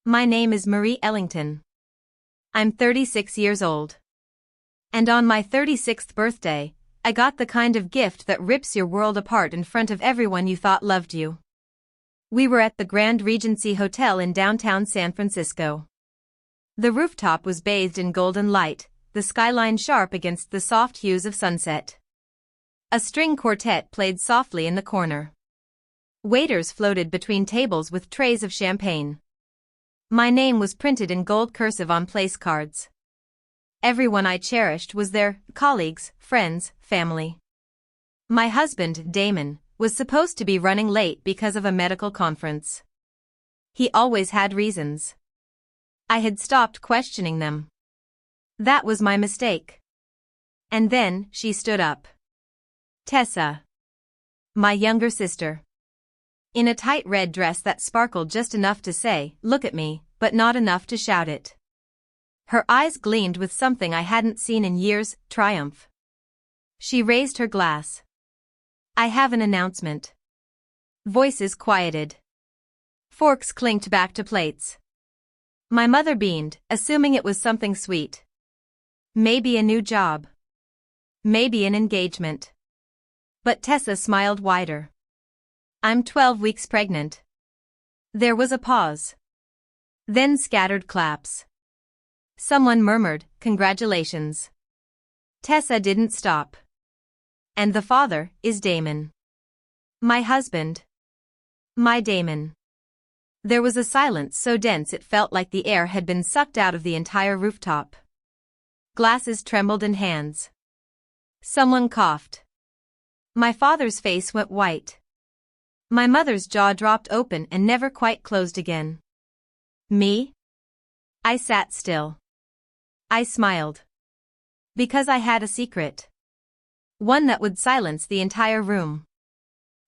My name is Marie Ellington. I'm 36 years old. And on my 36th birthday, I got the kind of gift that rips your world apart in front of everyone you thought loved you. We were at the Grand Regency Hotel in downtown San Francisco. The rooftop was bathed in golden light, the skyline sharp against the soft hues of sunset. A string quartet played softly in the corner. Waiters floated between tables with trays of champagne. My name was printed in gold cursive on place cards. Everyone I cherished was there, colleagues, friends, family. My husband, Damon, was supposed to be running late because of a medical conference. He always had reasons. I had stopped questioning them. That was my mistake. And then, she stood up. Tessa. My younger sister. In a tight red dress that sparkled just enough to say, "Look at me," but not enough to shout it. Her eyes gleamed with something I hadn't seen in years, triumph. She raised her glass. "I have an announcement." Voices quieted. Forks clinked back to plates. My mother beamed, assuming it was something sweet. Maybe a new job. Maybe an engagement. But Tessa smiled wider. "I'm 12 weeks pregnant." There was a pause. Then scattered claps. Someone murmured, "Congratulations." Tessa didn't stop. "And the father is Damon. My husband. My Damon." There was a silence so dense it felt like the air had been sucked out of the entire rooftop. Glasses trembled in hands. Someone coughed. My father's face went white. My mother's jaw dropped open and never quite closed again. Me? I sat still. I smiled. Because I had a secret. One that would silence the entire room.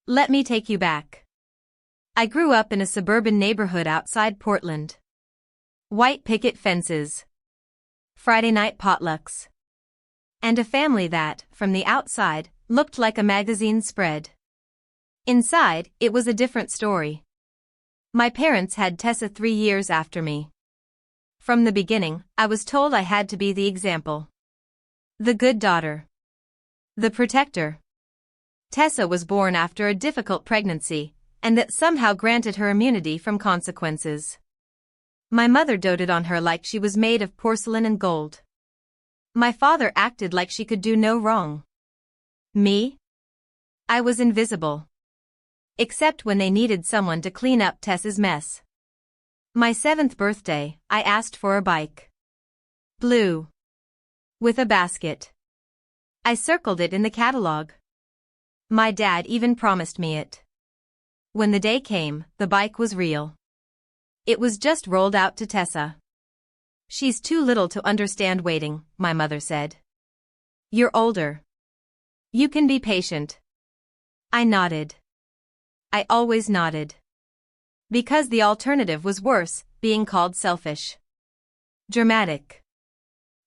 Let me take you back. I grew up in a suburban neighborhood outside Portland. White picket fences. Friday night potlucks. And a family that, from the outside, looked like a magazine spread. Inside, it was a different story. My parents had Tessa 3 years after me. From the beginning, I was told I had to be the example. The good daughter. The protector. Tessa was born after a difficult pregnancy, and that somehow granted her immunity from consequences. My mother doted on her like she was made of porcelain and gold. My father acted like she could do no wrong. Me? I was invisible. Except when they needed someone to clean up Tessa's mess. My 7th birthday, I asked for a bike. Blue. With a basket. I circled it in the catalog. My dad even promised me it. When the day came, the bike was real. It was just rolled out to Tessa. "She's too little to understand waiting," my mother said. "You're older. You can be patient." I nodded. I always nodded. Because the alternative was worse, being called selfish. Dramatic.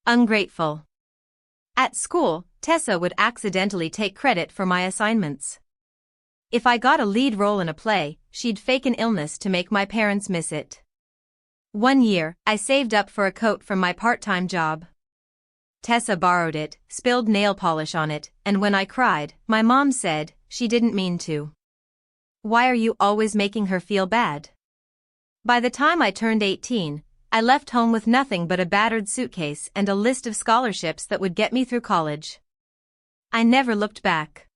Ungrateful. At school, Tessa would accidentally take credit for my assignments. If I got a lead role in a play, she'd fake an illness to make my parents miss it. One year, I saved up for a coat from my part-time job. Tessa borrowed it, spilled nail polish on it, and when I cried, my mom said, she didn't mean to. Why are you always making her feel bad? By the time I turned 18, I left home with nothing but a battered suitcase and a list of scholarships that would get me through college. I never looked back.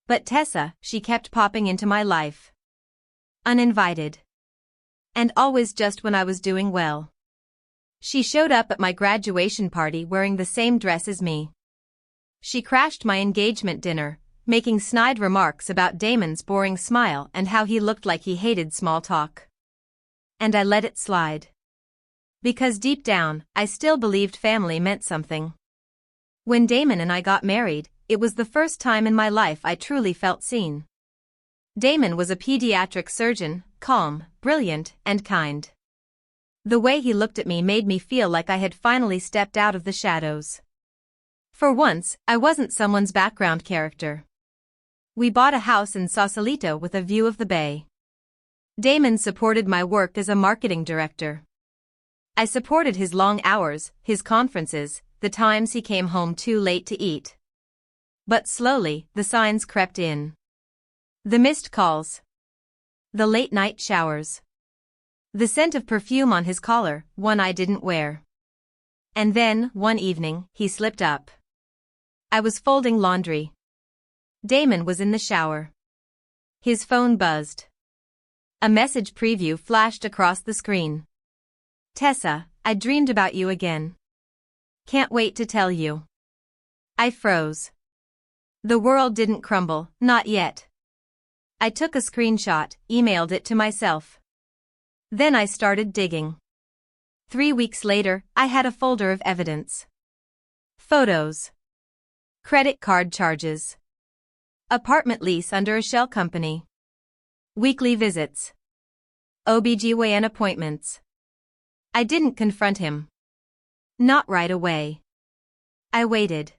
But Tessa, she kept popping into my life. Uninvited. And always just when I was doing well. She showed up at my graduation party wearing the same dress as me. She crashed my engagement dinner, making snide remarks about Damon's boring smile and how he looked like he hated small talk. And I let it slide. Because deep down, I still believed family meant something. When Damon and I got married, it was the first time in my life I truly felt seen. Damon was a pediatric surgeon, calm, brilliant, and kind. The way he looked at me made me feel like I had finally stepped out of the shadows. For once, I wasn't someone's background character. We bought a house in Sausalito with a view of the bay. Damon supported my work as a marketing director. I supported his long hours, his conferences, the times he came home too late to eat. But slowly, the signs crept in. The missed calls. The late-night showers. The scent of perfume on his collar, one I didn't wear. And then, one evening, he slipped up. I was folding laundry. Damon was in the shower. His phone buzzed. A message preview flashed across the screen. "Tessa, I dreamed about you again. Can't wait to tell you." I froze. The world didn't crumble, not yet. I took a screenshot, emailed it to myself. Then I started digging. 3 weeks later, I had a folder of evidence. Photos. Credit card charges. Apartment lease under a shell company. Weekly visits. OBGYN appointments. I didn't confront him. Not right away. I waited.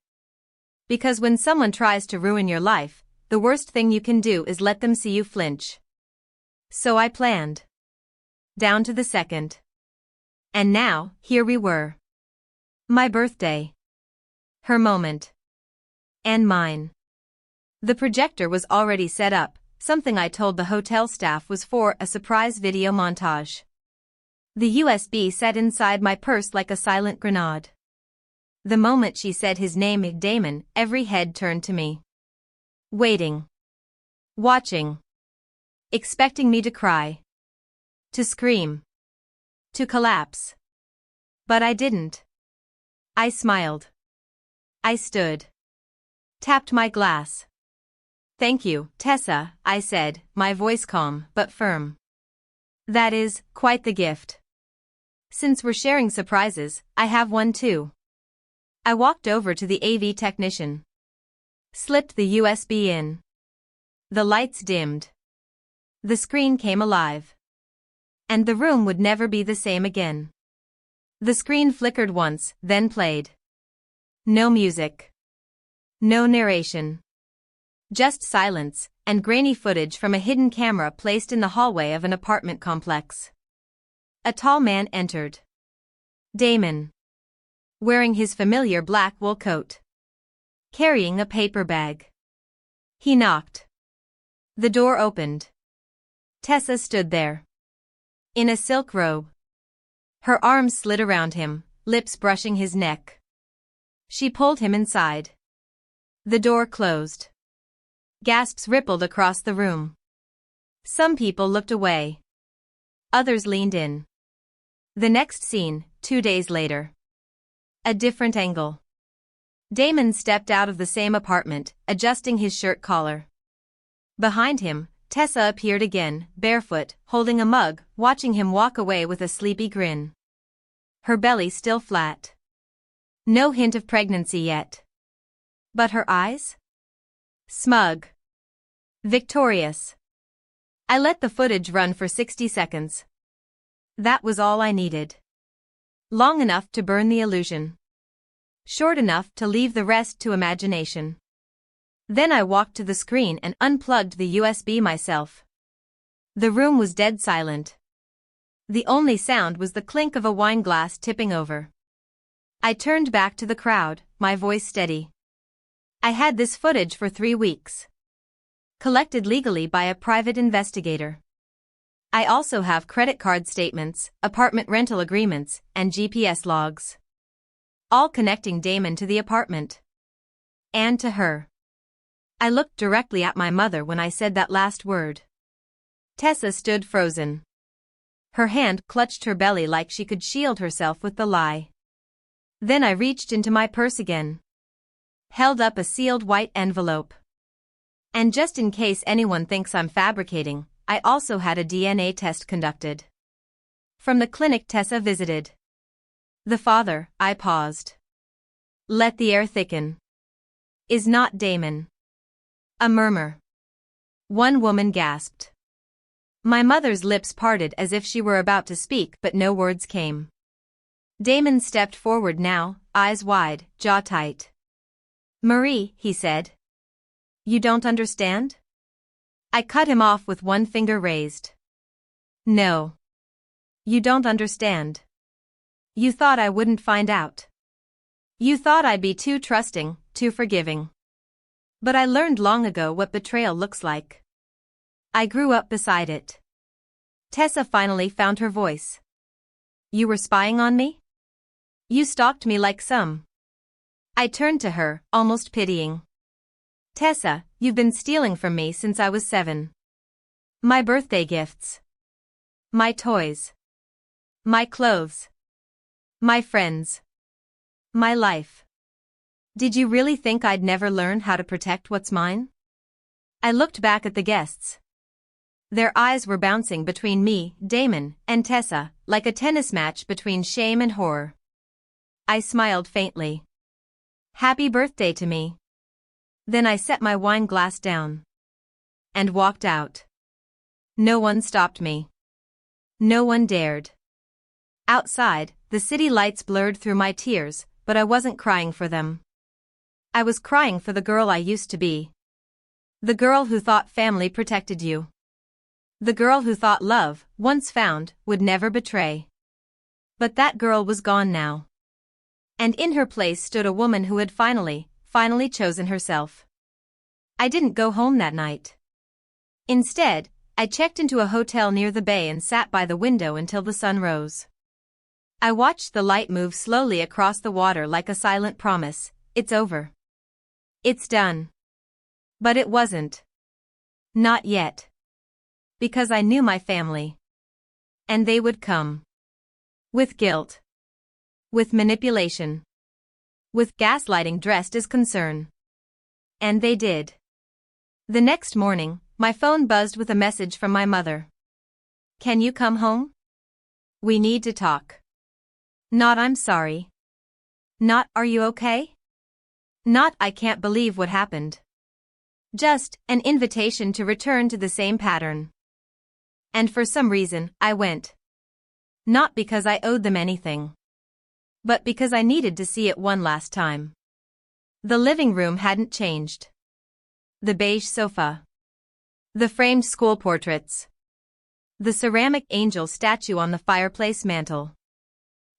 Because when someone tries to ruin your life, the worst thing you can do is let them see you flinch. So I planned. Down to the second. And now, here we were. My birthday. Her moment. And mine. The projector was already set up, something I told the hotel staff was for a surprise video montage. The USB sat inside my purse like a silent grenade. The moment she said his name, Damon, every head turned to me. Waiting. Watching. Expecting me to cry. To scream. To collapse. But I didn't. I smiled. I stood. Tapped my glass. "Thank you, Tessa," I said, my voice calm but firm. "That is quite the gift. Since we're sharing surprises, I have one too." I walked over to the AV technician. Slipped the USB in. The lights dimmed. The screen came alive. And the room would never be the same again. The screen flickered once, then played. No music. No narration. Just silence, and grainy footage from a hidden camera placed in the hallway of an apartment complex. A tall man entered. Damon. Wearing his familiar black wool coat. Carrying a paper bag. He knocked. The door opened. Tessa stood there. In a silk robe. Her arms slid around him, lips brushing his neck. She pulled him inside. The door closed. Gasps rippled across the room. Some people looked away. Others leaned in. The next scene, 2 days later. A different angle. Damon stepped out of the same apartment, adjusting his shirt collar. Behind him, Tessa appeared again, barefoot, holding a mug, watching him walk away with a sleepy grin. Her belly still flat. No hint of pregnancy yet. But her eyes? Smug. Victorious. I let the footage run for 60 seconds. That was all I needed. Long enough to burn the illusion. Short enough to leave the rest to imagination. Then I walked to the screen and unplugged the USB myself. The room was dead silent. The only sound was the clink of a wine glass tipping over. I turned back to the crowd, my voice steady. I had this footage for 3 weeks. Collected legally by a private investigator. I also have credit card statements, apartment rental agreements, and GPS logs. All connecting Damon to the apartment. And to her. I looked directly at my mother when I said that last word. Tessa stood frozen. Her hand clutched her belly like she could shield herself with the lie. Then I reached into my purse again. Held up a sealed white envelope. And just in case anyone thinks I'm fabricating, I also had a DNA test conducted. From the clinic Tessa visited. The father, I paused. Let the air thicken. Is not Damon. A murmur. One woman gasped. My mother's lips parted as if she were about to speak, but no words came. Damon stepped forward now, eyes wide, jaw tight. Marie, he said. You don't understand? I cut him off with one finger raised. No. You don't understand. You thought I wouldn't find out. You thought I'd be too trusting, too forgiving. But I learned long ago what betrayal looks like. I grew up beside it. Tessa finally found her voice. You were spying on me? You stalked me like some. I turned to her, almost pitying. Tessa, you've been stealing from me since I was 7. My birthday gifts. My toys. My clothes. My friends. My life. Did you really think I'd never learn how to protect what's mine? I looked back at the guests. Their eyes were bouncing between me, Damon, and Tessa, like a tennis match between shame and horror. I smiled faintly. Happy birthday to me. Then I set my wine glass down. And walked out. No one stopped me. No one dared. Outside, the city lights blurred through my tears, but I wasn't crying for them. I was crying for the girl I used to be. The girl who thought family protected you. The girl who thought love, once found, would never betray. But that girl was gone now. And in her place stood a woman who had finally chosen herself. I didn't go home that night. Instead, I checked into a hotel near the bay and sat by the window until the sun rose. I watched the light move slowly across the water like a silent promise. It's over. It's done. But it wasn't. Not yet. Because I knew my family. And they would come. With guilt. With manipulation. With gaslighting dressed as concern. And they did. The next morning, my phone buzzed with a message from my mother. Can you come home? We need to talk. Not I'm sorry. Not are you okay? Not I can't believe what happened. Just an invitation to return to the same pattern. And for some reason, I went. Not because I owed them anything. But because I needed to see it one last time. The living room hadn't changed. The beige sofa. The framed school portraits. The ceramic angel statue on the fireplace mantel.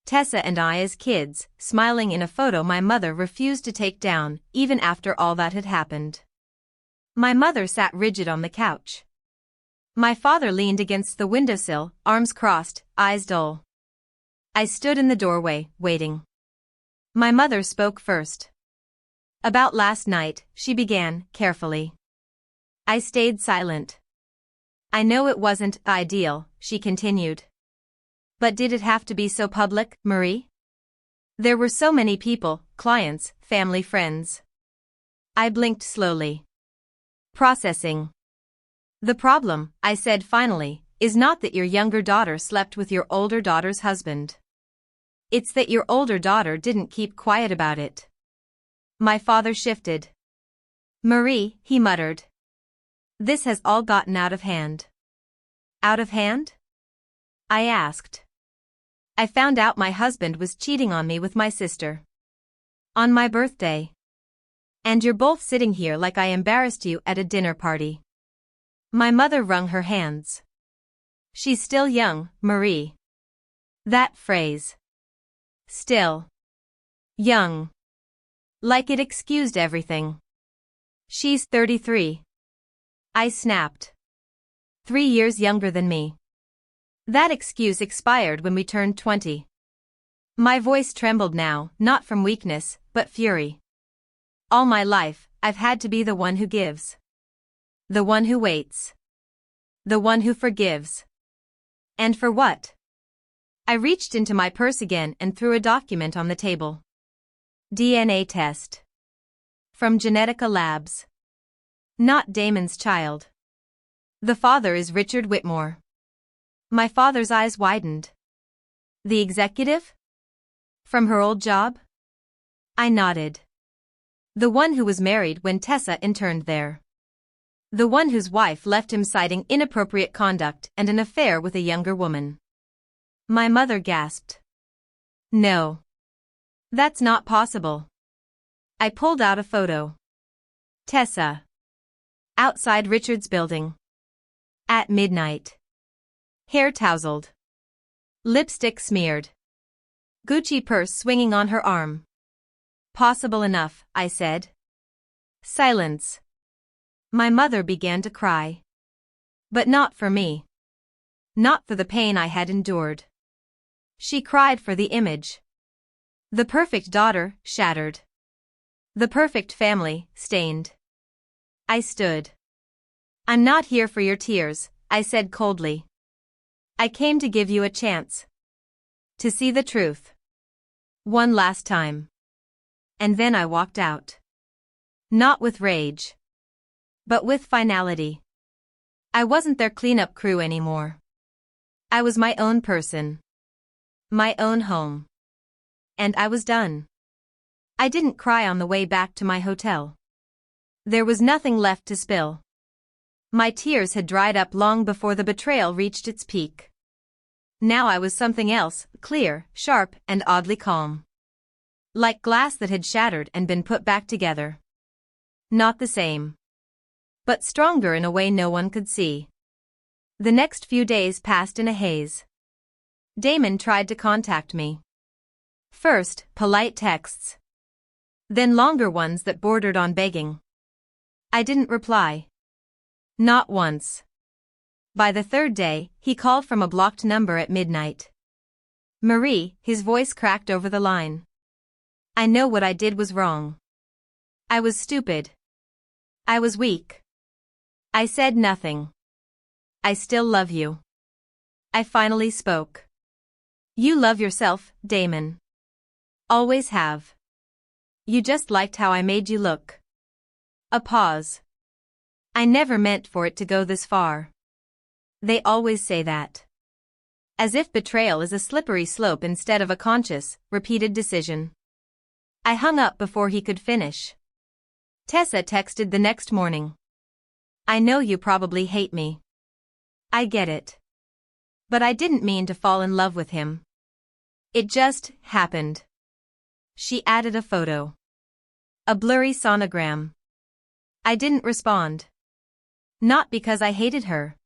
Tessa and I as kids, smiling in a photo my mother refused to take down, even after all that had happened. My mother sat rigid on the couch. My father leaned against the windowsill, arms crossed, eyes dull. I stood in the doorway, waiting. My mother spoke first. About last night, she began, carefully. I stayed silent. I know it wasn't ideal, she continued. But did it have to be so public, Marie? There were so many people, clients, family, friends. I blinked slowly. Processing. The problem, I said finally, is not that your younger daughter slept with your older daughter's husband. It's that your older daughter didn't keep quiet about it. My father shifted. Marie, he muttered. This has all gotten out of hand. Out of hand? I asked. I found out my husband was cheating on me with my sister. On my birthday. And you're both sitting here like I embarrassed you at a dinner party. My mother wrung her hands. She's still young, Marie. That phrase. Still. Young. Like it excused everything. She's 33. I snapped. 3 years younger than me. That excuse expired when we turned 20. My voice trembled now, not from weakness, but fury. All my life, I've had to be the one who gives. The one who waits. The one who forgives. And for what? I reached into my purse again and threw a document on the table. DNA test. From Genetica Labs. Not Damon's child. The father is Richard Whitmore. My father's eyes widened. The executive? From her old job? I nodded. The one who was married when Tessa interned there. The one whose wife left him citing inappropriate conduct and an affair with a younger woman. My mother gasped. No. That's not possible. I pulled out a photo. Tessa. Outside Richard's building. At midnight. Hair tousled. Lipstick smeared. Gucci purse swinging on her arm. Possible enough, I said. Silence. My mother began to cry. But not for me. Not for the pain I had endured. She cried for the image. The perfect daughter, shattered. The perfect family, stained. I stood. I'm not here for your tears, I said coldly. I came to give you a chance. To see the truth. One last time. And then I walked out. Not with rage. But with finality. I wasn't their cleanup crew anymore. I was my own person. My own home. And I was done. I didn't cry on the way back to my hotel. There was nothing left to spill. My tears had dried up long before the betrayal reached its peak. Now I was something else, clear, sharp, and oddly calm. Like glass that had shattered and been put back together. Not the same. But stronger in a way no one could see. The next few days passed in a haze. Damon tried to contact me. First, polite texts. Then longer ones that bordered on begging. I didn't reply. Not once. By the third day, he called from a blocked number at midnight. Marie, his voice cracked over the line. I know what I did was wrong. I was stupid. I was weak. I said nothing. I still love you. I finally spoke. You love yourself, Damon. Always have. You just liked how I made you look. A pause. I never meant for it to go this far. They always say that. As if betrayal is a slippery slope instead of a conscious, repeated decision. I hung up before he could finish. Tessa texted the next morning. I know you probably hate me. I get it. But I didn't mean to fall in love with him. It just happened. She added a photo. A blurry sonogram. I didn't respond. Not because I hated her.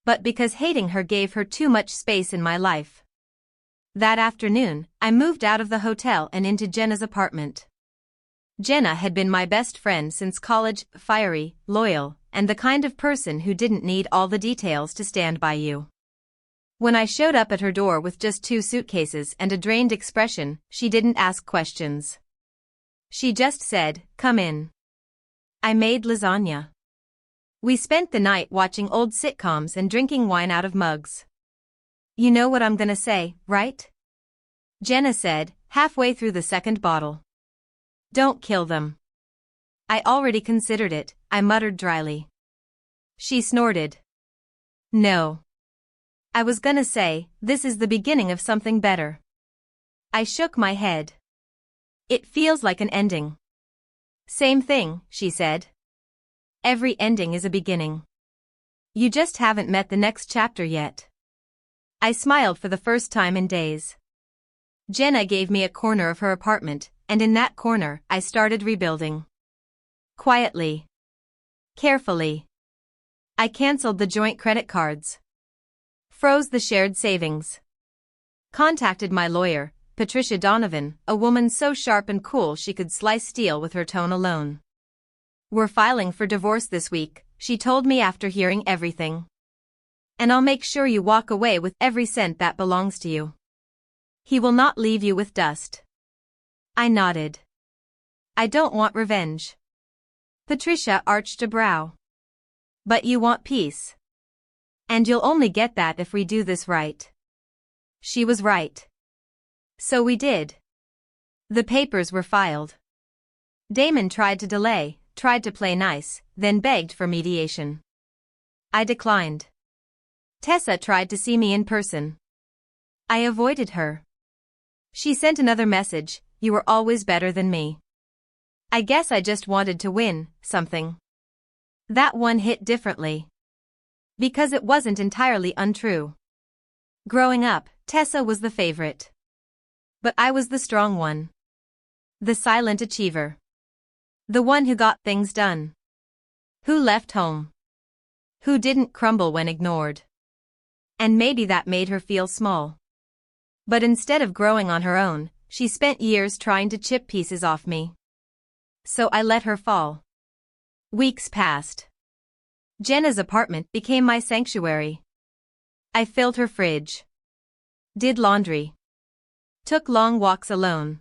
But because hating her gave her too much space in my life. That afternoon, I moved out of the hotel and into Jenna's apartment. Jenna had been my best friend since college, fiery, loyal, and the kind of person who didn't need all the details to stand by you. When I showed up at her door with just 2 suitcases and a drained expression, she didn't ask questions. She just said, "Come in." I made lasagna. We spent the night watching old sitcoms and drinking wine out of mugs. You know what I'm gonna say, right? Jenna said, halfway through the second bottle. Don't kill them. I already considered it, I muttered dryly. She snorted. No. I was gonna say, this is the beginning of something better. I shook my head. It feels like an ending. Same thing, she said. Every ending is a beginning. You just haven't met the next chapter yet. I smiled for the first time in days. Jenna gave me a corner of her apartment, and in that corner, I started rebuilding. Quietly. Carefully. I canceled the joint credit cards. Froze the shared savings. Contacted my lawyer, Patricia Donovan, a woman so sharp and cool she could slice steel with her tone alone. We're filing for divorce this week, she told me after hearing everything. And I'll make sure you walk away with every cent that belongs to you. He will not leave you with dust. I nodded. I don't want revenge. Patricia arched a brow. But you want peace. And you'll only get that if we do this right. She was right. So we did. The papers were filed. Damon tried to delay, tried to play nice, then begged for mediation. I declined. Tessa tried to see me in person. I avoided her. She sent another message, you were always better than me. I guess I just wanted to win something. That one hit differently. Because it wasn't entirely untrue. Growing up, Tessa was the favorite. But I was the strong one. The silent achiever. The one who got things done. Who left home. Who didn't crumble when ignored. And maybe that made her feel small. But instead of growing on her own, she spent years trying to chip pieces off me. So I let her fall. Weeks passed. Jenna's apartment became my sanctuary. I filled her fridge. Did laundry. Took long walks alone.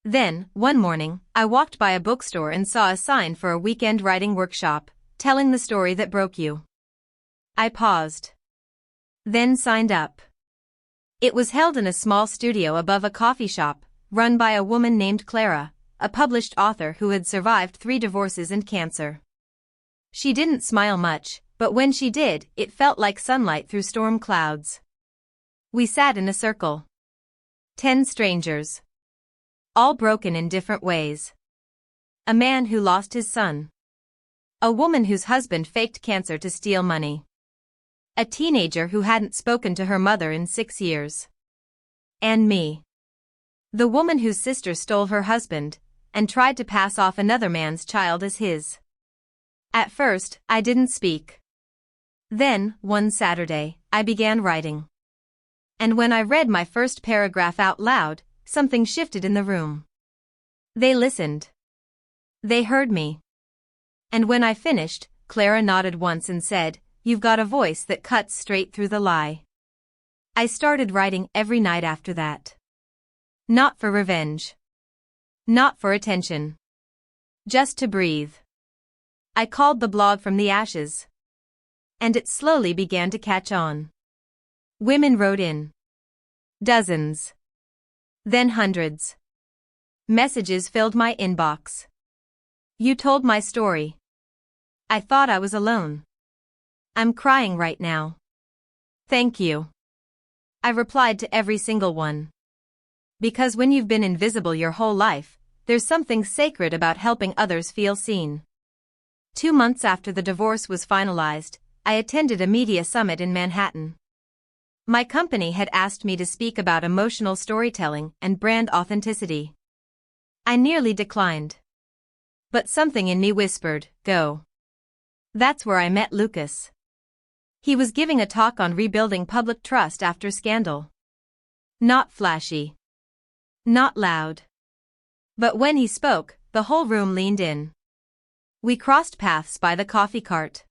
Then, one morning, I walked by a bookstore and saw a sign for a weekend writing workshop, telling the story that broke you. I paused. Then signed up. It was held in a small studio above a coffee shop, run by a woman named Clara, a published author who had survived 3 divorces and cancer. She didn't smile much, but when she did, it felt like sunlight through storm clouds. We sat in a circle. 10 strangers. All broken in different ways. A man who lost his son. A woman whose husband faked cancer to steal money. A teenager who hadn't spoken to her mother in 6 years. And me. The woman whose sister stole her husband, and tried to pass off another man's child as his. At first, I didn't speak. Then, one Saturday, I began writing. And when I read my first paragraph out loud, something shifted in the room. They listened. They heard me. And when I finished, Clara nodded once and said, "You've got a voice that cuts straight through the lie." I started writing every night after that. Not for revenge. Not for attention. Just to breathe. I called the blog From the Ashes. And it slowly began to catch on. Women wrote in. Dozens. Then hundreds. Messages filled my inbox. "You told my story. I thought I was alone. I'm crying right now. Thank you." I replied to every single one. Because when you've been invisible your whole life, there's something sacred about helping others feel seen. 2 months after the divorce was finalized, I attended a media summit in Manhattan. My company had asked me to speak about emotional storytelling and brand authenticity. I nearly declined. But something in me whispered, "Go." That's where I met Lucas. He was giving a talk on rebuilding public trust after scandal. Not flashy. Not loud. But when he spoke, the whole room leaned in. We crossed paths by the coffee cart.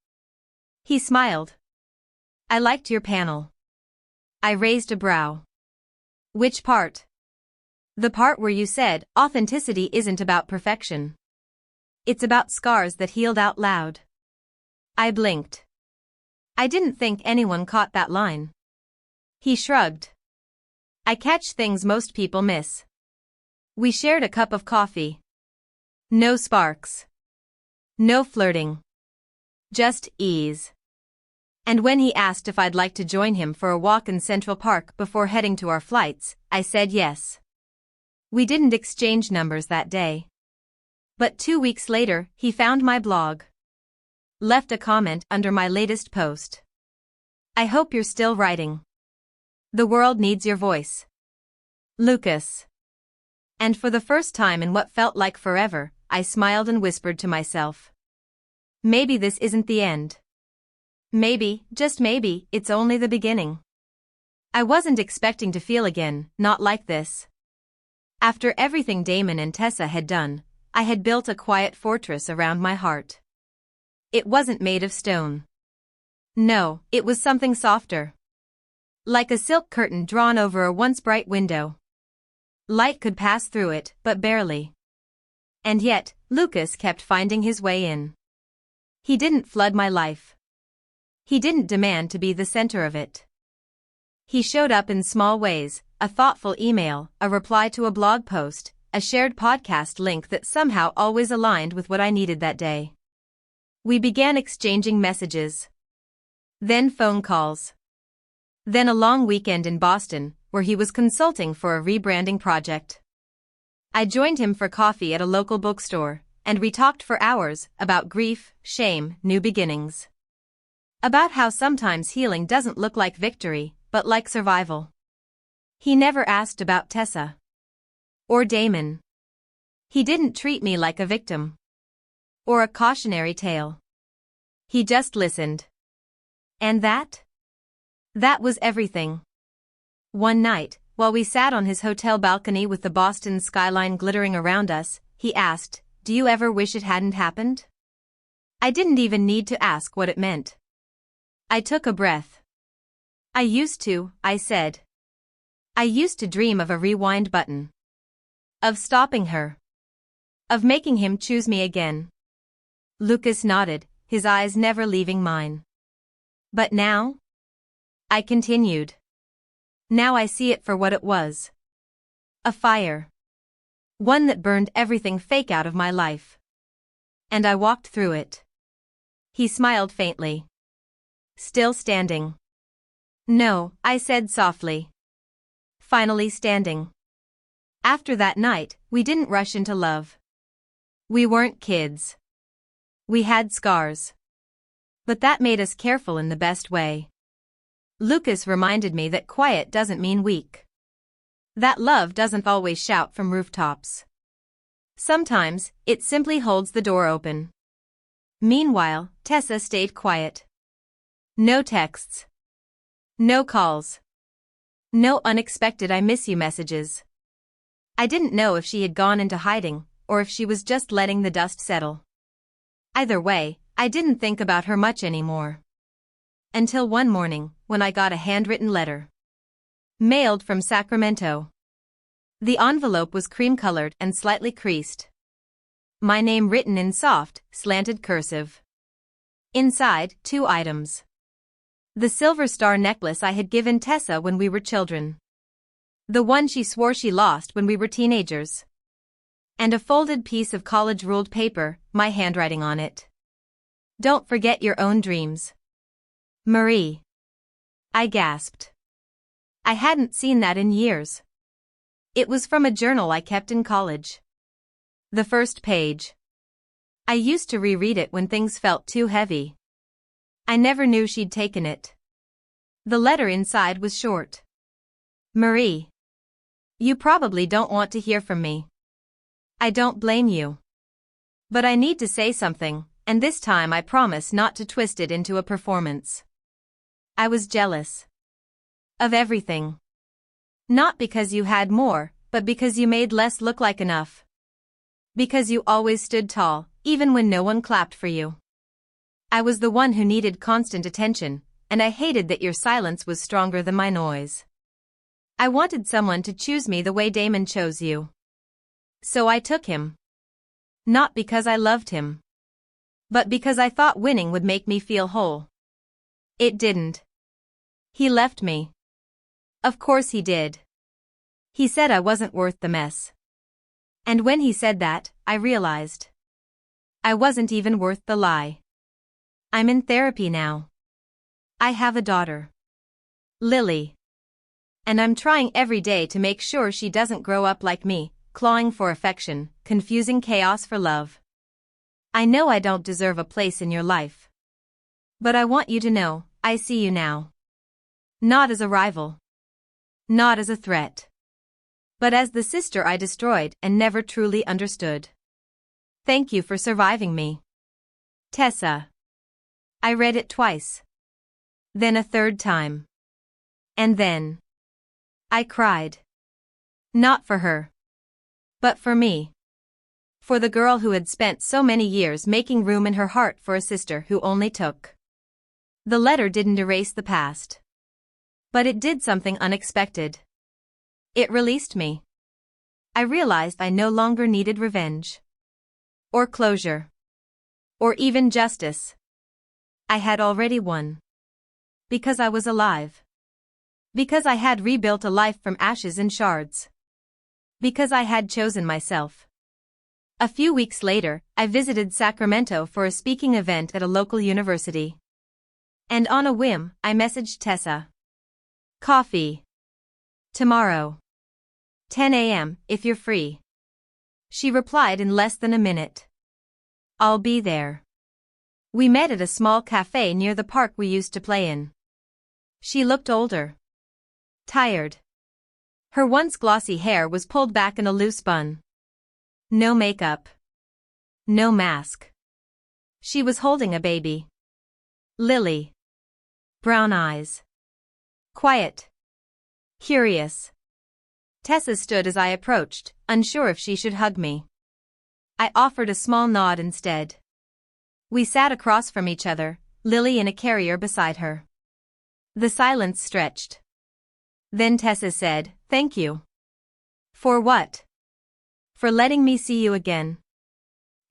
He smiled. "I liked your panel." I raised a brow. "Which part?" "The part where you said, authenticity isn't about perfection. It's about scars that healed out loud." I blinked. I didn't think anyone caught that line. He shrugged. "I catch things most people miss." We shared a cup of coffee. No sparks. No flirting. Just ease. And when he asked if I'd like to join him for a walk in Central Park before heading to our flights, I said yes. We didn't exchange numbers that day. But 2 weeks later, he found my blog. Left a comment under my latest post. "I hope you're still writing. The world needs your voice. Lucas." And for the first time in what felt like forever, I smiled and whispered to myself. Maybe this isn't the end. Maybe, just maybe, it's only the beginning. I wasn't expecting to feel again, not like this. After everything Damon and Tessa had done, I had built a quiet fortress around my heart. It wasn't made of stone. No, it was something softer. Like a silk curtain drawn over a once bright window. Light could pass through it, but barely. And yet, Lucas kept finding his way in. He didn't flood my life. He didn't demand to be the center of it. He showed up in small ways, a thoughtful email, a reply to a blog post, a shared podcast link that somehow always aligned with what I needed that day. We began exchanging messages. Then phone calls. Then a long weekend in Boston, where he was consulting for a rebranding project. I joined him for coffee at a local bookstore, and we talked for hours about grief, shame, new beginnings. About how sometimes healing doesn't look like victory, but like survival. He never asked about Tessa. Or Damon. He didn't treat me like a victim. Or a cautionary tale. He just listened. And that? That was everything. One night, while we sat on his hotel balcony with the Boston skyline glittering around us, he asked, "Do you ever wish it hadn't happened?" I didn't even need to ask what it meant. I took a breath. I used to, I said. I used to dream of a rewind button. Of stopping her. Of making him choose me again. Lucas nodded, his eyes never leaving mine. But now? I continued. Now I see it for what it was. A fire. One that burned everything fake out of my life. And I walked through it. He smiled faintly. Still standing. No, I said softly. Finally standing. After that night, we didn't rush into love. We weren't kids. We had scars. But that made us careful in the best way. Lucas reminded me that quiet doesn't mean weak. That love doesn't always shout from rooftops. Sometimes, it simply holds the door open. Meanwhile, Tessa stayed quiet. No texts. No calls. No unexpected "I miss you" messages. I didn't know if she had gone into hiding, or if she was just letting the dust settle. Either way, I didn't think about her much anymore. Until one morning, when I got a handwritten letter. Mailed from Sacramento. The envelope was cream-colored and slightly creased. My name written in soft, slanted cursive. Inside, 2 items. The silver star necklace I had given Tessa when we were children. The one she swore she lost when we were teenagers. And a folded piece of college-ruled paper, my handwriting on it. Don't forget your own dreams. Marie. I gasped. I hadn't seen that in years. It was from a journal I kept in college. The first page. I used to reread it when things felt too heavy. I never knew she'd taken it. The letter inside was short. Marie. You probably don't want to hear from me. I don't blame you. But I need to say something, and this time I promise not to twist it into a performance. I was jealous. Of everything. Not because you had more, but because you made less look like enough. Because you always stood tall, even when no one clapped for you. I was the one who needed constant attention, and I hated that your silence was stronger than my noise. I wanted someone to choose me the way Damon chose you. So I took him. Not because I loved him. But because I thought winning would make me feel whole. It didn't. He left me. Of course he did. He said I wasn't worth the mess. And when he said that, I realized. I wasn't even worth the lie. I'm in therapy now. I have a daughter. Lily. And I'm trying every day to make sure she doesn't grow up like me, clawing for affection, confusing chaos for love. I know I don't deserve a place in your life. But I want you to know, I see you now. Not as a rival. Not as a threat. But as the sister I destroyed and never truly understood. Thank you for surviving me. Tessa. I read it twice. Then a third time. And then. I cried. Not for her. But for me. For the girl who had spent so many years making room in her heart for a sister who only took. The letter didn't erase the past. But it did something unexpected. It released me. I realized I no longer needed revenge. Or closure. Or even justice. I had already won. Because I was alive. Because I had rebuilt a life from ashes and shards. Because I had chosen myself. A few weeks later, I visited Sacramento for a speaking event at a local university. And on a whim, I messaged Tessa. Coffee. Tomorrow. 10 a.m. if you're free. She replied in less than a minute. I'll be there. We met at a small cafe near the park we used to play in. She looked older. Tired. Her once glossy hair was pulled back in a loose bun. No makeup. No mask. She was holding a baby. Lily. Brown eyes. Quiet. Curious. Tessa stood as I approached, unsure if she should hug me. I offered a small nod instead. We sat across from each other, Lily in a carrier beside her. The silence stretched. Then Tessa said, "Thank you." "For what?" "For letting me see you again."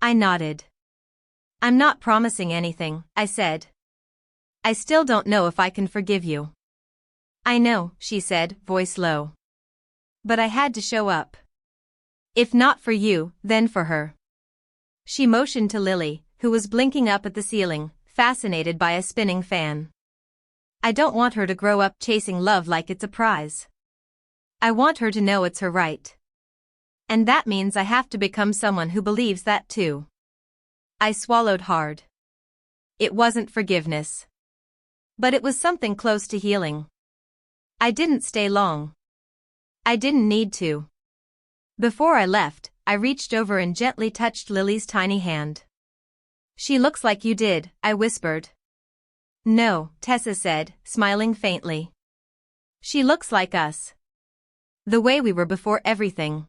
I nodded. "I'm not promising anything," I said. "I still don't know if I can forgive you." "I know," she said, voice low. "But I had to show up. If not for you, then for her." She motioned to Lily, who was blinking up at the ceiling, fascinated by a spinning fan. "I don't want her to grow up chasing love like it's a prize. I want her to know it's her right. And that means I have to become someone who believes that too." I swallowed hard. It wasn't forgiveness. But it was something close to healing. I didn't stay long. I didn't need to. Before I left, I reached over and gently touched Lily's tiny hand. "She looks like you did," I whispered. "No," Tessa said, smiling faintly. "She looks like us. The way we were before everything."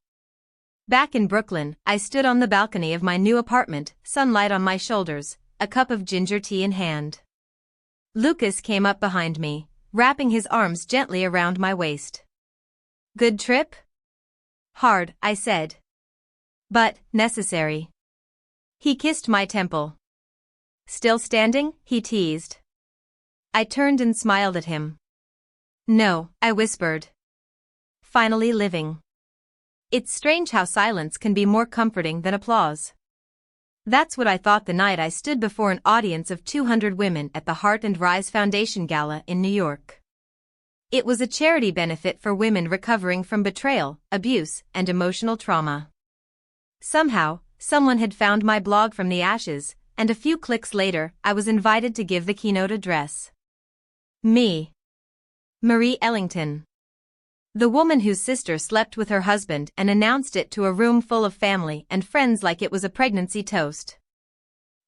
Back in Brooklyn, I stood on the balcony of my new apartment, sunlight on my shoulders, a cup of ginger tea in hand. Lucas came up behind me, wrapping his arms gently around my waist. "Good trip?" "Hard," I said. "But necessary." He kissed my temple. "Still standing?" he teased. I turned and smiled at him. "No," I whispered. "Finally living." It's strange how silence can be more comforting than applause. That's what I thought the night I stood before an audience of 200 women at the Heart and Rise Foundation Gala in New York. It was a charity benefit for women recovering from betrayal, abuse, and emotional trauma. Somehow, someone had found my blog from the ashes, and a few clicks later, I was invited to give the keynote address. Me. Marie Ellington. The woman whose sister slept with her husband and announced it to a room full of family and friends like it was a pregnancy toast.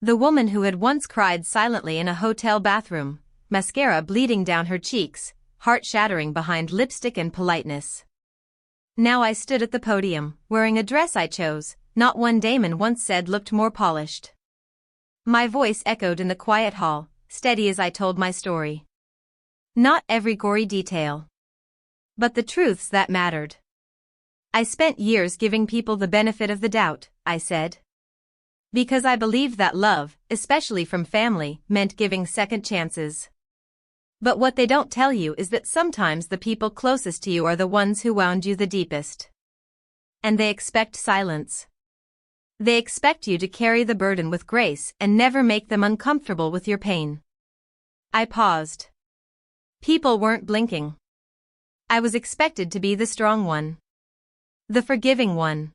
The woman who had once cried silently in a hotel bathroom, mascara bleeding down her cheeks, heart shattering behind lipstick and politeness. Now I stood at the podium, wearing a dress I chose, not one Damon once said looked more polished. My voice echoed in the quiet hall, steady as I told my story. Not every gory detail, but the truths that mattered. "I spent years giving people the benefit of the doubt," I said. Because I believed that love, especially from family, meant giving second chances. But what they don't tell you is that sometimes the people closest to you are the ones who wound you the deepest. And they expect silence. They expect you to carry the burden with grace and never make them uncomfortable with your pain. I paused. People weren't blinking. I was expected to be the strong one. The forgiving one.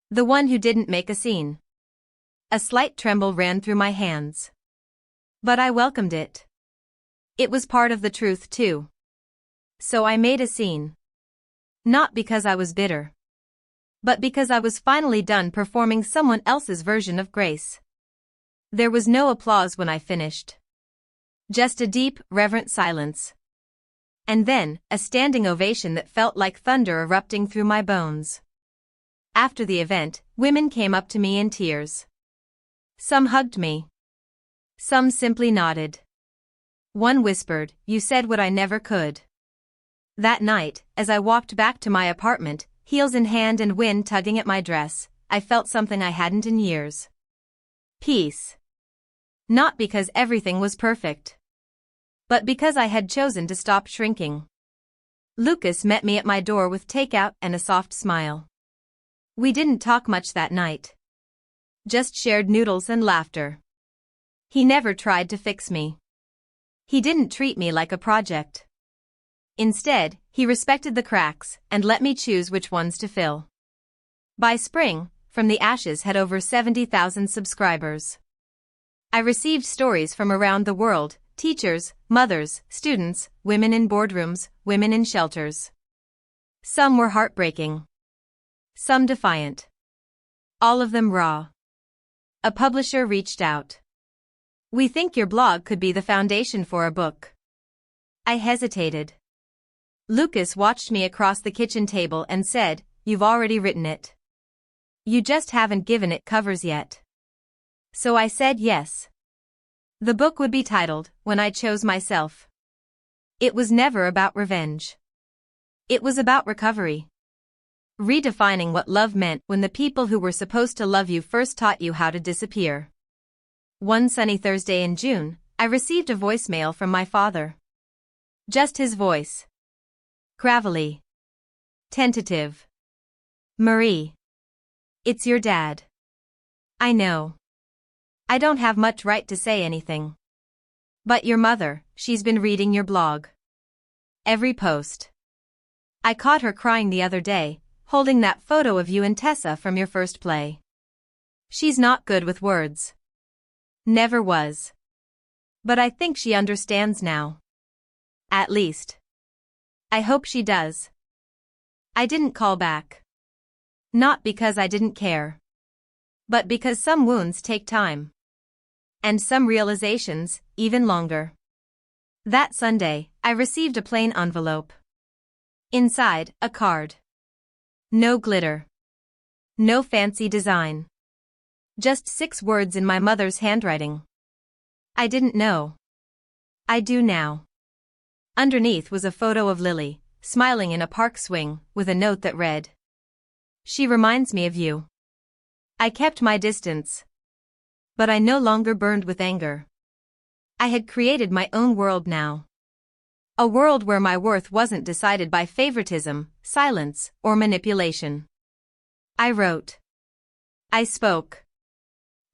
The one who didn't make a scene. A slight tremble ran through my hands. But I welcomed it. It was part of the truth too. So I made a scene. Not because I was bitter. But because I was finally done performing someone else's version of grace. There was no applause when I finished. Just a deep, reverent silence. And then, a standing ovation that felt like thunder erupting through my bones. After the event, women came up to me in tears. Some hugged me. Some simply nodded. One whispered, "You said what I never could." That night, as I walked back to my apartment, heels in hand and wind tugging at my dress, I felt something I hadn't in years. Peace. Not because everything was perfect, but because I had chosen to stop shrinking. Lucas met me at my door with takeout and a soft smile. We didn't talk much that night. Just shared noodles and laughter. He never tried to fix me. He didn't treat me like a project. Instead, he respected the cracks and let me choose which ones to fill. By spring, From the Ashes had over 70,000 subscribers. I received stories from around the world, teachers, mothers, students, women in boardrooms, women in shelters. Some were heartbreaking. Some defiant. All of them raw. A publisher reached out. "We think your blog could be the foundation for a book." I hesitated. Lucas watched me across the kitchen table and said, "You've already written it. You just haven't given it covers yet." So I said yes. The book would be titled, When I Chose Myself. It was never about revenge. It was about recovery. Redefining what love meant when the people who were supposed to love you first taught you how to disappear. One sunny Thursday in June, I received a voicemail from my father. Just his voice. Gravelly. Tentative. "Marie. It's your dad. I know. I don't have much right to say anything. But your mother, she's been reading your blog. Every post. I caught her crying the other day, holding that photo of you and Tessa from your first play. She's not good with words. Never was. But I think she understands now. At least. I hope she does." I didn't call back. Not because I didn't care. But because some wounds take time. And some realizations, even longer. That Sunday, I received a plain envelope. Inside, a card. No glitter. No fancy design. Just 6 words in my mother's handwriting. I didn't know. I do now. Underneath was a photo of Lily, smiling in a park swing, with a note that read, "She reminds me of you." I kept my distance. But I no longer burned with anger. I had created my own world now. A world where my worth wasn't decided by favoritism, silence, or manipulation. I wrote. I spoke.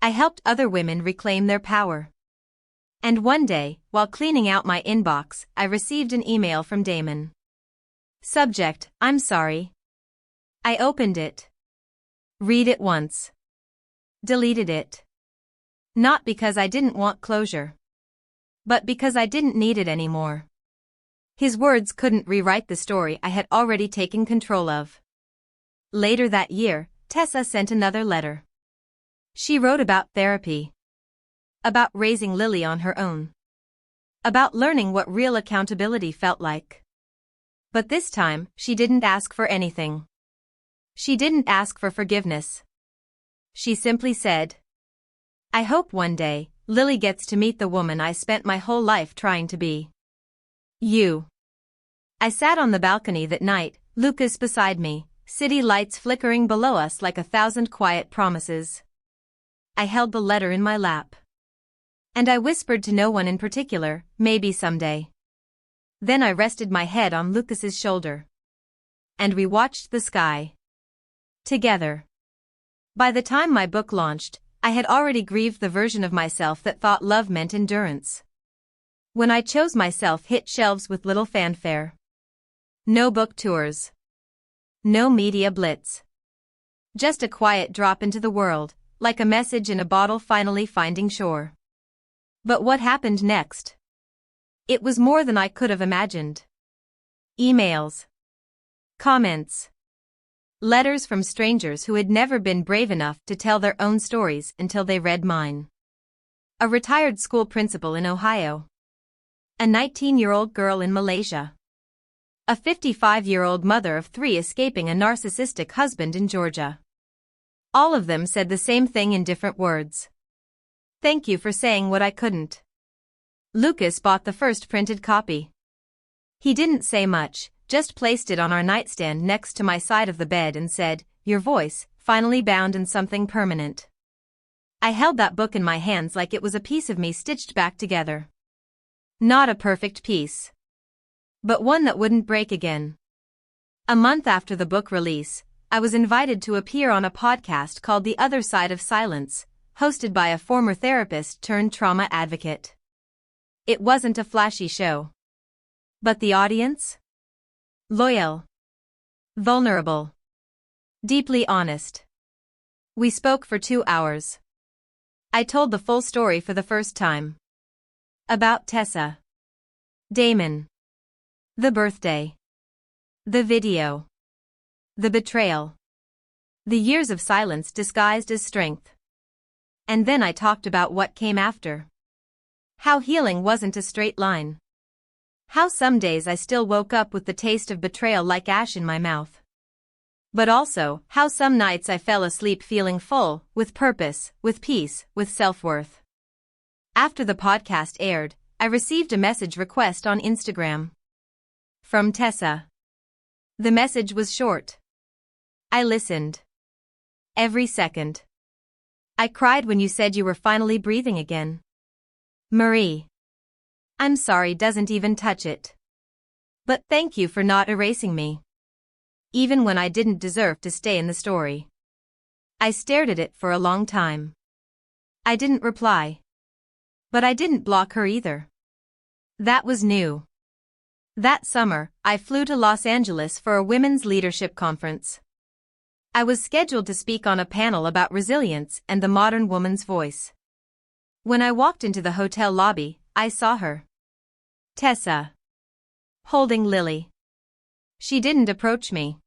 I helped other women reclaim their power. And one day, while cleaning out my inbox, I received an email from Damon. Subject, "I'm sorry." I opened it. Read it once. Deleted it. Not because I didn't want closure. But because I didn't need it anymore. His words couldn't rewrite the story I had already taken control of. Later that year, Tessa sent another letter. She wrote about therapy. About raising Lily on her own. About learning what real accountability felt like. But this time, she didn't ask for anything. She didn't ask for forgiveness. She simply said, "I hope one day, Lily gets to meet the woman I spent my whole life trying to be. You." I sat on the balcony that night, Lucas beside me, city lights flickering below us like 1,000 quiet promises. I held the letter in my lap. And I whispered to no one in particular, "Maybe someday." Then I rested my head on Lucas's shoulder. And we watched the sky. Together. By the time my book launched, I had already grieved the version of myself that thought love meant endurance. When I Chose Myself hit shelves with little fanfare. No book tours. No media blitz. Just a quiet drop into the world, like a message in a bottle finally finding shore. But what happened next? It was more than I could have imagined. Emails. Comments. Letters from strangers who had never been brave enough to tell their own stories until they read mine. A retired school principal in Ohio. A 19-year-old girl in Malaysia. A 55-year-old mother of 3 escaping a narcissistic husband in Georgia. All of them said the same thing in different words. Thank you for saying what I couldn't. Lucas bought the first printed copy. He didn't say much, just placed it on our nightstand next to my side of the bed and said, "Your voice, finally bound in something permanent." I held that book in my hands like it was a piece of me stitched back together. Not a perfect piece. But one that wouldn't break again. A month after the book release, I was invited to appear on a podcast called The Other Side of Silence, hosted by a former therapist turned trauma advocate. It wasn't a flashy show. But the audience? Loyal. Vulnerable. Deeply honest. We spoke for 2 hours. I told the full story for the first time. About Tessa. Damon. The birthday. The video. The betrayal. The years of silence disguised as strength. And then I talked about what came after. How healing wasn't a straight line. How some days I still woke up with the taste of betrayal like ash in my mouth. But also, how some nights I fell asleep feeling full, with purpose, with peace, with self-worth. After the podcast aired, I received a message request on Instagram. From Tessa. The message was short. I listened. Every second. I cried when you said you were finally breathing again. Marie. I'm sorry doesn't even touch it. But thank you for not erasing me. Even when I didn't deserve to stay in the story. I stared at it for a long time. I didn't reply. But I didn't block her either. That was new. That summer, I flew to Los Angeles for a women's leadership conference. I was scheduled to speak on a panel about resilience and the modern woman's voice. When I walked into the hotel lobby, I saw her. Tessa. Holding Lily. She didn't approach me.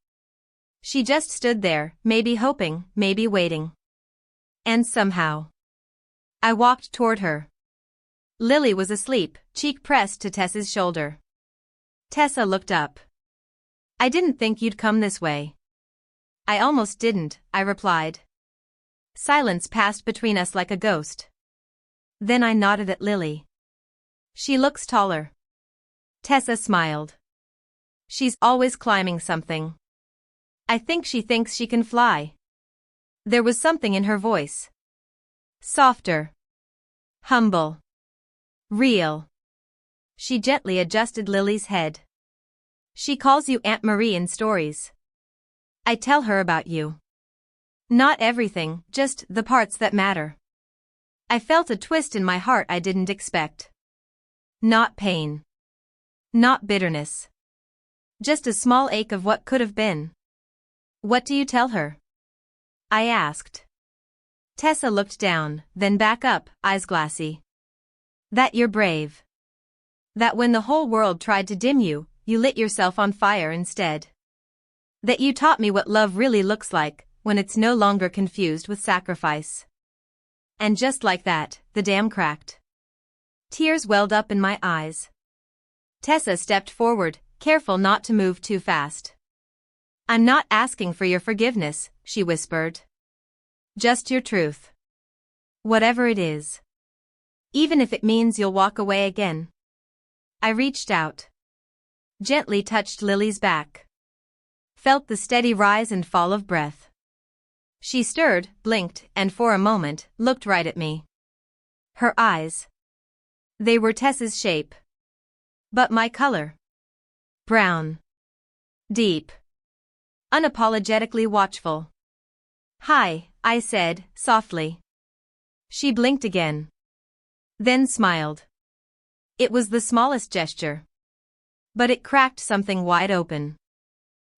She just stood there, maybe hoping, maybe waiting. And somehow, I walked toward her. Lily was asleep, cheek pressed to Tessa's shoulder. Tessa looked up. I didn't think you'd come this way. I almost didn't, I replied. Silence passed between us like a ghost. Then I nodded at Lily. She looks taller. Tessa smiled. She's always climbing something. I think she thinks she can fly. There was something in her voice. Softer. Humble. Real. She gently adjusted Lily's head. She calls you Aunt Marie in stories. I tell her about you. Not everything, just the parts that matter. I felt a twist in my heart I didn't expect. Not pain. Not bitterness. Just a small ache of what could have been. What do you tell her? I asked. Tessa looked down, then back up, eyes glassy. That you're brave. That when the whole world tried to dim you, you lit yourself on fire instead. That you taught me what love really looks like, when it's no longer confused with sacrifice. And just like that, the dam cracked. Tears welled up in my eyes. Tessa stepped forward, careful not to move too fast. I'm not asking for your forgiveness, she whispered. Just your truth. Whatever it is. Even if it means you'll walk away again. I reached out. Gently touched Lily's back. Felt the steady rise and fall of breath. She stirred, blinked, and for a moment, looked right at me. Her eyes. They were Tessa's shape. But my color. Brown. Deep. Unapologetically watchful. Hi, I said, softly. She blinked again. Then smiled. It was the smallest gesture. But it cracked something wide open.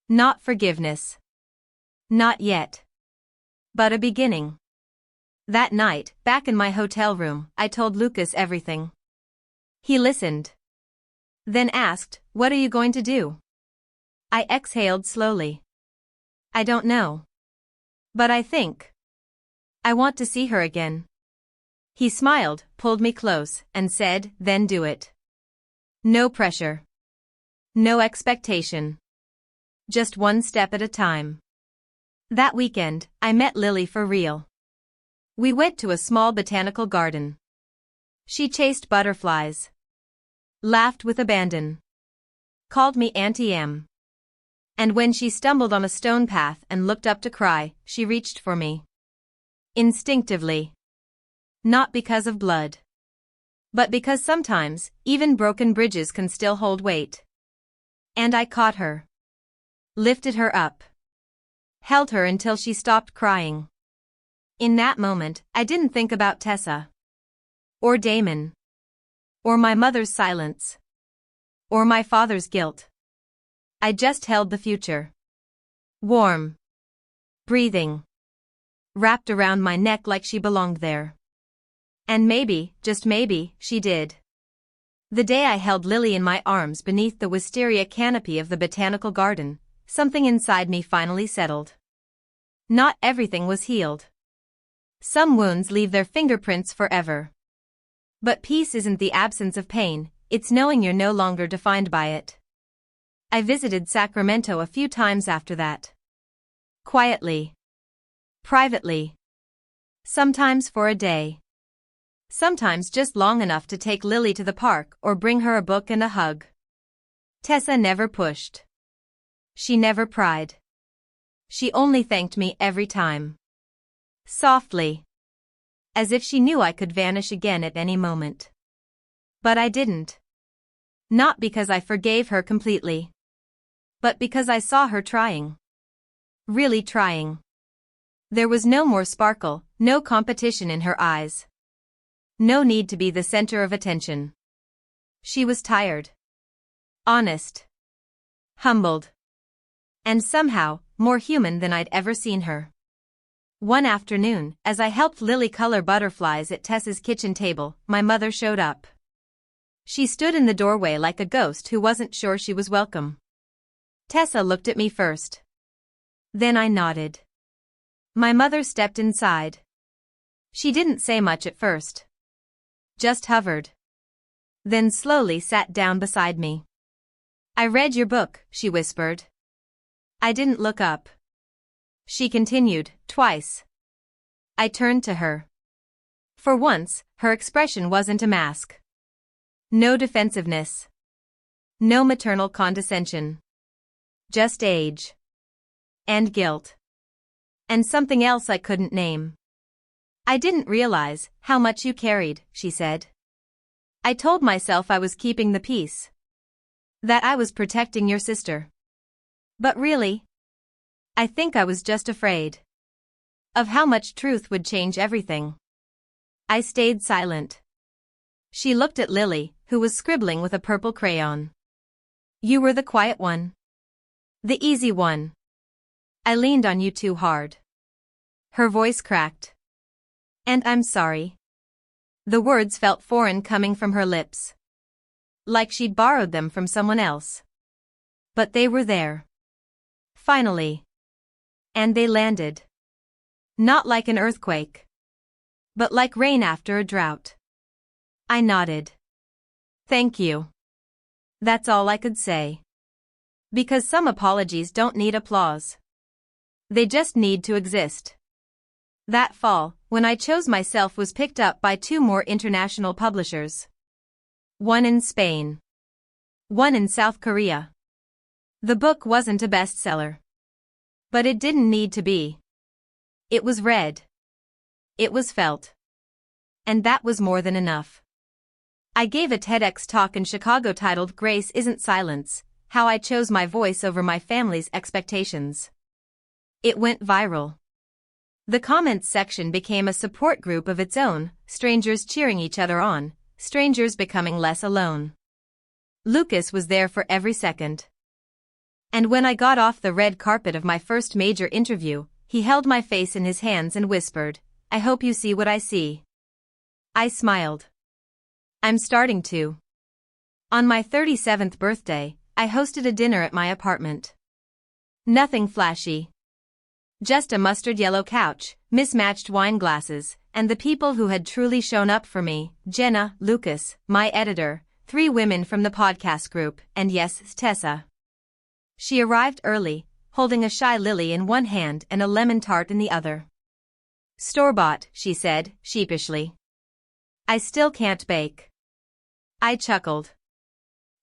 Not forgiveness. Not yet. But a beginning. That night, back in my hotel room, I told Lucas everything. He listened. Then asked, what are you going to do? I exhaled slowly. I don't know. But I think. I want to see her again. He smiled, pulled me close, and said, then do it. No pressure. No expectation. Just one step at a time. That weekend, I met Lily for real. We went to a small botanical garden. She chased butterflies. Laughed with abandon. Called me Auntie M. And when she stumbled on a stone path and looked up to cry, she reached for me. Instinctively. Not because of blood. But because sometimes, even broken bridges can still hold weight. And I caught her. Lifted her up. Held her until she stopped crying. In that moment, I didn't think about Tessa. Or Damon. Or my mother's silence. Or my father's guilt. I just held the future. Warm. Breathing. Wrapped around my neck like she belonged there. And maybe, just maybe, she did. The day I held Lily in my arms beneath the wisteria canopy of the botanical garden, something inside me finally settled. Not everything was healed. Some wounds leave their fingerprints forever. But peace isn't the absence of pain, It's knowing you're no longer defined by it. I visited Sacramento a few times after that. Quietly. Privately. Sometimes for a day. Sometimes just long enough to take Lily to the park or bring her a book and a hug. Tessa never pushed. She never pried. She only thanked me every time. Softly. As if she knew I could vanish again at any moment. But I didn't. Not because I forgave her completely. But because I saw her trying. Really trying. There was no more sparkle, no competition in her eyes. No need to be the center of attention. She was tired. Honest. Humbled. And somehow, more human than I'd ever seen her. One afternoon, as I helped Lily color butterflies at Tessa's kitchen table, my mother showed up. She stood in the doorway like a ghost who wasn't sure she was welcome. Tessa looked at me first. Then I nodded. My mother stepped inside. She didn't say much at first. Just hovered. Then slowly sat down beside me. I read your book, she whispered. I didn't look up. She continued, twice. I turned to her. For once, her expression wasn't a mask. No defensiveness. No maternal condescension. Just age. And guilt. And something else I couldn't name. I didn't realize how much you carried, she said. I told myself I was keeping the peace. That I was protecting your sister. But really? I think I was just afraid. Of how much truth would change everything. I stayed silent. She looked at Lily, who was scribbling with a purple crayon. You were the quiet one. The easy one. I leaned on you too hard. Her voice cracked. And I'm sorry. The words felt foreign coming from her lips. Like she'd borrowed them from someone else. But they were there. Finally. And they landed. Not like an earthquake. But like rain after a drought. I nodded. Thank you. That's all I could say. Because some apologies don't need applause. They just need to exist. That fall, when I chose myself, was picked up by 2 more international publishers. One in Spain. One in South Korea. The book wasn't a bestseller. But it didn't need to be. It was read. It was felt. And that was more than enough. I gave a TEDx talk in Chicago titled Grace Isn't Silence, How I Chose My Voice Over My Family's Expectations. It went viral. The comments section became a support group of its own, strangers cheering each other on, strangers becoming less alone. Lucas was there for every second. And when I got off the red carpet of my first major interview, he held my face in his hands and whispered, I hope you see what I see. I smiled. I'm starting to. On my 37th birthday, I hosted a dinner at my apartment. Nothing flashy. Just a mustard yellow couch, mismatched wine glasses, and the people who had truly shown up for me, Jenna, Lucas, my editor, 3 women from the podcast group, and yes, Tessa. She arrived early, holding a shy lily in one hand and a lemon tart in the other. Store-bought, she said, sheepishly. I still can't bake. I chuckled.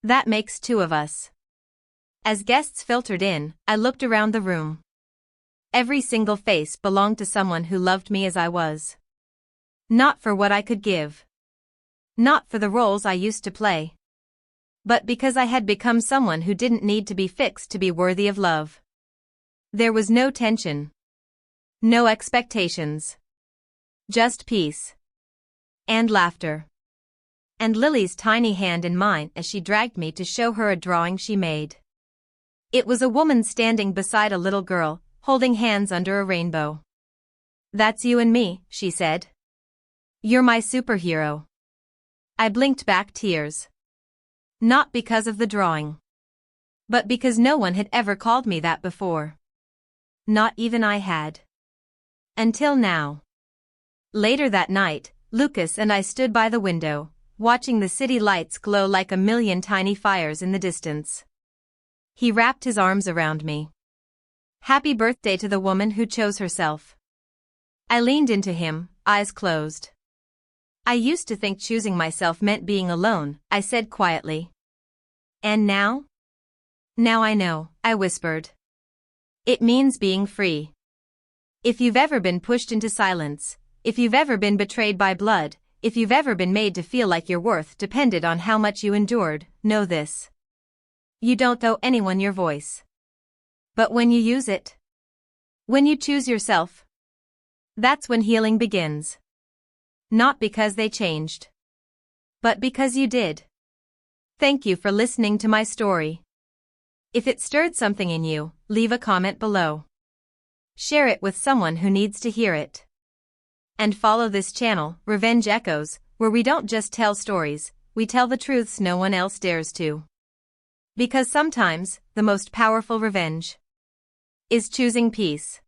That makes 2 of us. As guests filtered in, I looked around the room. Every single face belonged to someone who loved me as I was. Not for what I could give. Not for the roles I used to play. But because I had become someone who didn't need to be fixed to be worthy of love. There was no tension. No expectations. Just peace. And laughter. And Lily's tiny hand in mine as she dragged me to show her a drawing she made. It was a woman standing beside a little girl, holding hands under a rainbow. That's you and me, she said. You're my superhero. I blinked back tears. Not because of the drawing. But because no one had ever called me that before. Not even I had. Until now. Later that night, Lucas and I stood by the window, watching the city lights glow like a million tiny fires in the distance. He wrapped his arms around me. Happy birthday to the woman who chose herself. I leaned into him, eyes closed. I used to think choosing myself meant being alone, I said quietly. And now? Now I know, I whispered. It means being free. If you've ever been pushed into silence, if you've ever been betrayed by blood, if you've ever been made to feel like your worth depended on how much you endured, know this. You don't owe anyone your voice. But when you use it, when you choose yourself, that's when healing begins. Not because they changed, but because you did. Thank you for listening to my story. If it stirred something in you, leave a comment below. Share it with someone who needs to hear it. And follow this channel, Revenge Echoes, where we don't just tell stories, we tell the truths no one else dares to. Because sometimes, the most powerful revenge is choosing peace.